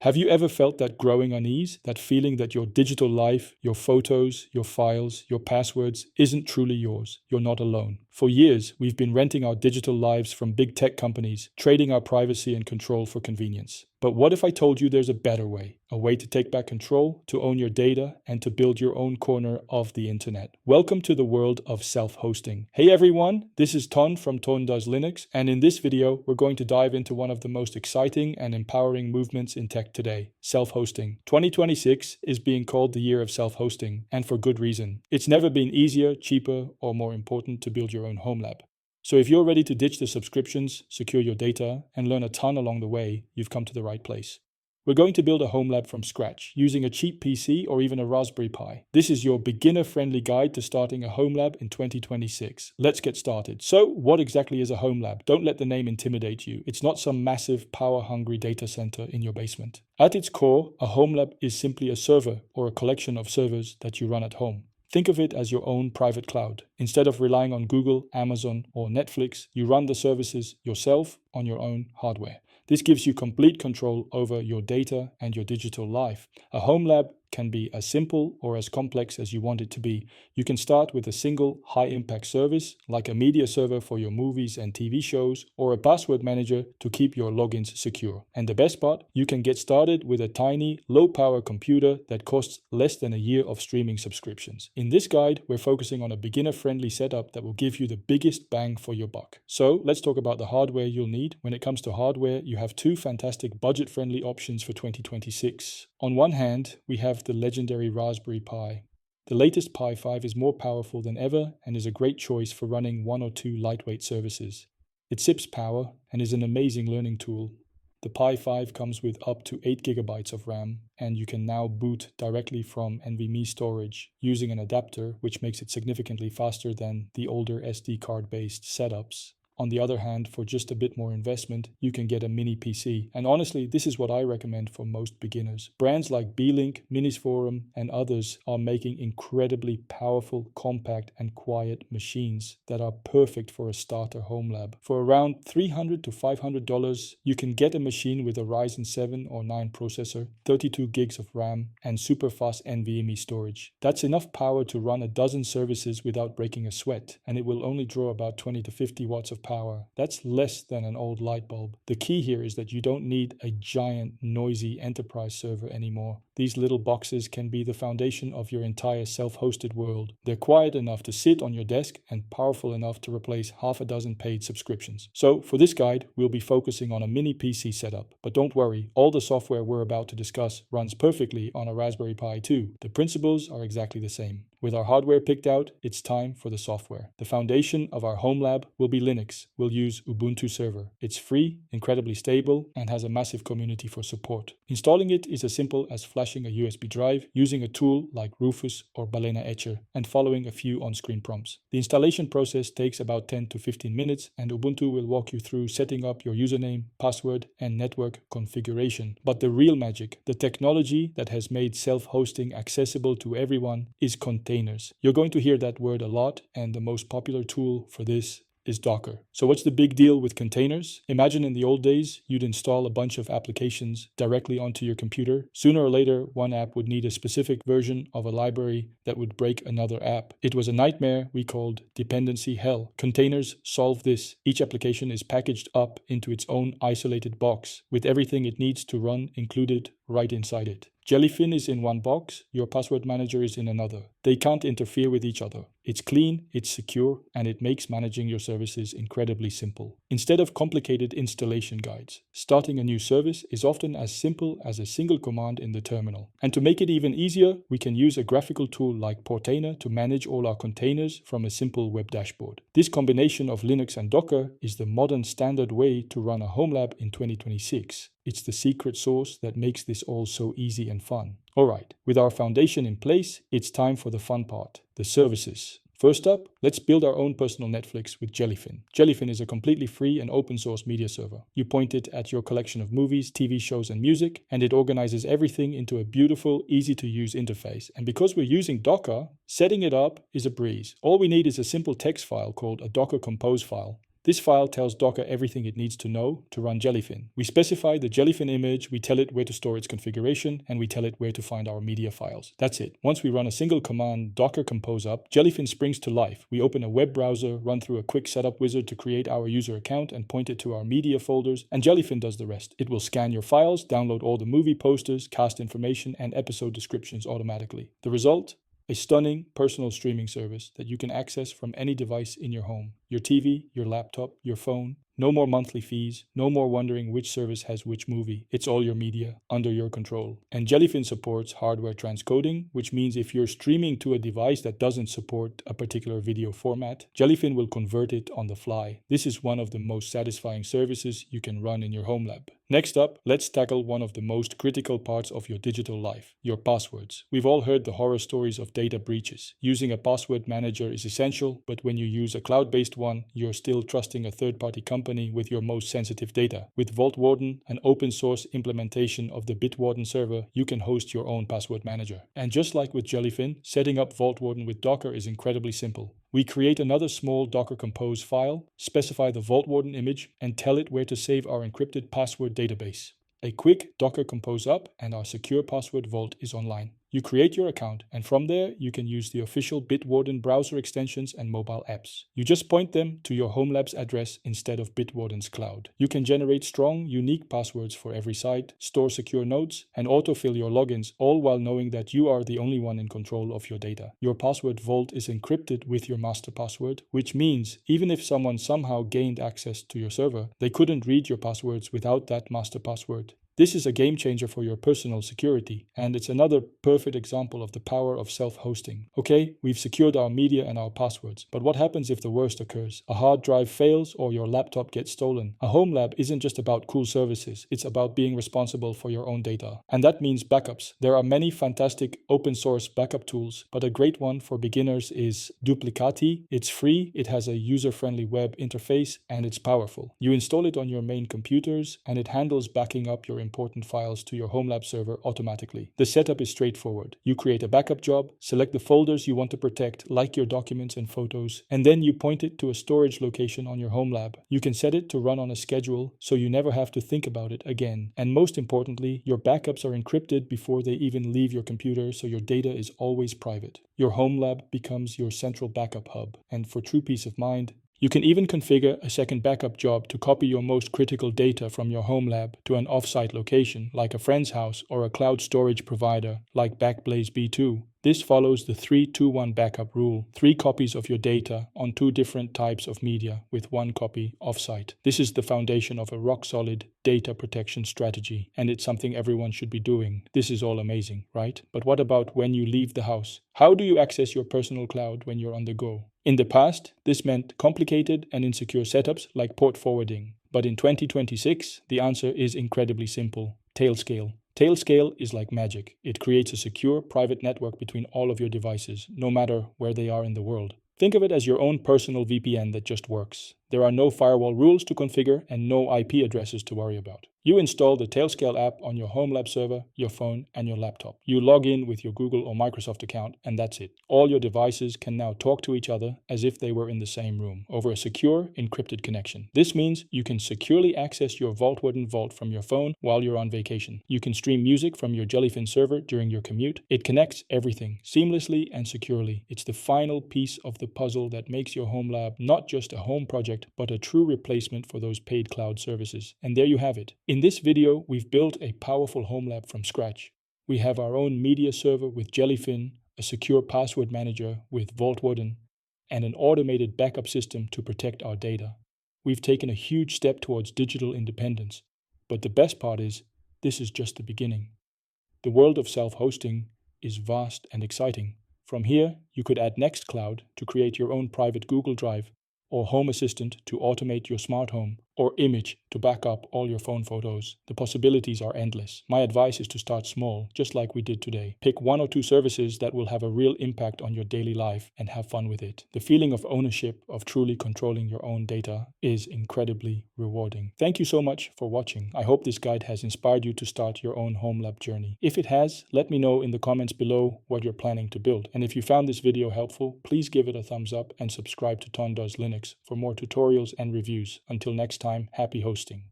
Have you ever felt that growing unease, that feeling that your digital life, your photos, your files, your passwords isn't truly yours? You're not alone. For years, we've been renting our digital lives from big tech companies, trading our privacy and control for convenience. But what if I told you there's a better way? A way to take back control, to own your data, and to build your own corner of the internet. Welcome to the world of self-hosting. Hey everyone, this is Ton from Ton Does Linux, and in this video, we're going to dive into one of the most exciting and empowering movements in tech today, self-hosting. 2026 is being called the year of self-hosting, and for good reason. It's never been easier, cheaper, or more important to build your own Homelab. So if you're ready to ditch the subscriptions, secure your data, and learn a ton along the way, you've come to the right place. We're going to build a Homelab from scratch, using a cheap PC or even a Raspberry Pi. This is your beginner-friendly guide to starting a Homelab in 2026. Let's get started. So, what exactly is a Homelab? Don't let the name intimidate you. It's not some massive, power-hungry data center in your basement. At its core, a Homelab is simply a server or a collection of servers that you run at home. Think of it as your own private cloud. Instead of relying on Google, Amazon, or Netflix, you run the services yourself on your own hardware. This gives you complete control over your data and your digital life. A Homelab can be as simple or as complex as you want it to be. You can start with a single high-impact service, like a media server for your movies and TV shows, or a password manager to keep your logins secure. And the best part, you can get started with a tiny, low-power computer that costs less than a year of streaming subscriptions. In this guide, we're focusing on a beginner-friendly setup that will give you the biggest bang for your buck. So let's talk about the hardware you'll need. When it comes to hardware, you have two fantastic budget-friendly options for 2026. On one hand, we have the legendary Raspberry Pi. The latest Pi 5 is more powerful than ever and is a great choice for running one or two lightweight services. It sips power and is an amazing learning tool. The Pi 5 comes with up to 8 GB of RAM, and you can now boot directly from NVMe storage using an adapter, which makes it significantly faster than the older SD card-based setups. On the other hand, for just a bit more investment, you can get a mini PC. And honestly, this is what I recommend for most beginners. Brands like Beelink, Minisforum, and others are making incredibly powerful, compact, and quiet machines that are perfect for a starter Homelab. For around $300 to $500, you can get a machine with a Ryzen 7 or 9 processor, 32 gigs of RAM, and super fast NVMe storage. That's enough power to run a dozen services without breaking a sweat, and it will only draw about 20 to 50 watts of power. That's less than an old light bulb. The key here is that you don't need a giant, noisy enterprise server anymore. These little boxes can be the foundation of your entire self-hosted world. They're quiet enough to sit on your desk and powerful enough to replace half a dozen paid subscriptions. So for this guide, we'll be focusing on a mini PC setup. But don't worry, all the software we're about to discuss runs perfectly on a Raspberry Pi too. The principles are exactly the same. With our hardware picked out, it's time for the software. The foundation of our Homelab will be Linux. We'll use Ubuntu Server. It's free, incredibly stable, and has a massive community for support. Installing it is as simple as flashing a USB drive, using a tool like Rufus or Balena Etcher, and following a few on-screen prompts. The installation process takes about 10 to 15 minutes, and Ubuntu will walk you through setting up your username, password, and network configuration. But the real magic, the technology that has made self-hosting accessible to everyone, is containers. You're going to hear that word a lot, and the most popular tool for this is Docker. So what's the big deal with containers? Imagine in the old days, you'd install a bunch of applications directly onto your computer. Sooner or later, one app would need a specific version of a library that would break another app. It was a nightmare we called dependency hell. Containers solve this. Each application is packaged up into its own isolated box, with everything it needs to run included right inside it. Jellyfin is in one box, your password manager is in another. They can't interfere with each other. It's clean, it's secure, and it makes managing your services incredibly simple. Instead of complicated installation guides, starting a new service is often as simple as a single command in the terminal. And to make it even easier, we can use a graphical tool like Portainer to manage all our containers from a simple web dashboard. This combination of Linux and Docker is the modern standard way to run a Homelab in 2026. It's the secret sauce that makes this all so easy and fun. Alright, with our foundation in place, it's time for the fun part, the services. First up, let's build our own personal Netflix with Jellyfin. Jellyfin is a completely free and open source media server. You point it at your collection of movies, TV shows, and music, and it organizes everything into a beautiful, easy to use interface. And because we're using Docker, setting it up is a breeze. All we need is a simple text file called a Docker compose file. This file tells Docker everything it needs to know to run Jellyfin. We specify the Jellyfin image, we tell it where to store its configuration, and we tell it where to find our media files. That's it. Once we run a single command, Docker compose up, Jellyfin springs to life. We open a web browser, run through a quick setup wizard to create our user account and point it to our media folders, and Jellyfin does the rest. It will scan your files, download all the movie posters, cast information, and episode descriptions automatically. The result? A stunning personal streaming service that you can access from any device in your home. Your TV, your laptop, your phone. No more monthly fees, no more wondering which service has which movie. It's all your media, under your control. And Jellyfin supports hardware transcoding, which means if you're streaming to a device that doesn't support a particular video format, Jellyfin will convert it on the fly. This is one of the most satisfying services you can run in your Homelab. Next up, let's tackle one of the most critical parts of your digital life, your passwords. We've all heard the horror stories of data breaches. Using a password manager is essential, but when you use a cloud-based one, you're still trusting a third-party company with your most sensitive data. With Vaultwarden, an open source implementation of the Bitwarden server, you can host your own password manager. And just like with Jellyfin, setting up Vaultwarden with Docker is incredibly simple. We create another small Docker Compose file, specify the Vaultwarden image, and tell it where to save our encrypted password database. A quick Docker Compose up and our secure password vault is online. You create your account, and from there you can use the official Bitwarden browser extensions and mobile apps. You just point them to your Homelab's address instead of Bitwarden's cloud. You can generate strong, unique passwords for every site, store secure nodes, and autofill your logins, all while knowing that you are the only one in control of your data. Your password vault is encrypted with your master password, which means even if someone somehow gained access to your server, they couldn't read your passwords without that master password. This is a game changer for your personal security, and it's another perfect example of the power of self-hosting. Okay, we've secured our media and our passwords, but what happens if the worst occurs? A hard drive fails or your laptop gets stolen? A Homelab isn't just about cool services, it's about being responsible for your own data. And that means backups. There are many fantastic open source backup tools, but a great one for beginners is Duplicati. It's free, it has a user-friendly web interface, and it's powerful. You install it on your main computers, and it handles backing up your important files to your Homelab server automatically. The setup is straightforward. You create a backup job, select the folders you want to protect, like your documents and photos, and then you point it to a storage location on your Homelab. You can set it to run on a schedule so you never have to think about it again. And most importantly, your backups are encrypted before they even leave your computer, so your data is always private. Your Homelab becomes your central backup hub, and for true peace of mind, you can even configure a second backup job to copy your most critical data from your Homelab to an off-site location like a friend's house or a cloud storage provider like Backblaze B2. This follows the 3-2-1 backup rule, 3 copies of your data on 2 different types of media with 1 copy off-site. This is the foundation of a rock-solid data protection strategy, and it's something everyone should be doing. This is all amazing, right? But what about when you leave the house? How do you access your personal cloud when you're on the go? In the past, this meant complicated and insecure setups like port forwarding. But in 2026, the answer is incredibly simple: Tailscale. Tailscale is like magic. It creates a secure private network between all of your devices, no matter where they are in the world. Think of it as your own personal VPN that just works. There are no firewall rules to configure and no IP addresses to worry about. You install the Tailscale app on your Homelab server, your phone, and your laptop. You log in with your Google or Microsoft account, and that's it. All your devices can now talk to each other as if they were in the same room over a secure, encrypted connection. This means you can securely access your Vaultwarden vault from your phone while you're on vacation. You can stream music from your Jellyfin server during your commute. It connects everything seamlessly and securely. It's the final piece of the puzzle that makes your Homelab not just a home project, but a true replacement for those paid cloud services. And there you have it. In this video, we've built a powerful Homelab from scratch. We have our own media server with Jellyfin, a secure password manager with Vaultwarden, and an automated backup system to protect our data. We've taken a huge step towards digital independence. But the best part is, this is just the beginning. The world of self-hosting is vast and exciting. From here, you could add Nextcloud to create your own private Google Drive, or Home Assistant to automate your smart home, or image to back up all your phone photos. The possibilities are endless. My advice is to start small, just like we did today. Pick 1 or 2 services that will have a real impact on your daily life and have fun with it. The feeling of ownership, of truly controlling your own data, is incredibly rewarding. Thank you so much for watching. I hope this guide has inspired you to start your own Homelab journey. If it has, let me know in the comments below what you're planning to build. And if you found this video helpful, please give it a thumbs up and subscribe to Ton Does Linux for more tutorials and reviews. Until next time, happy hosting.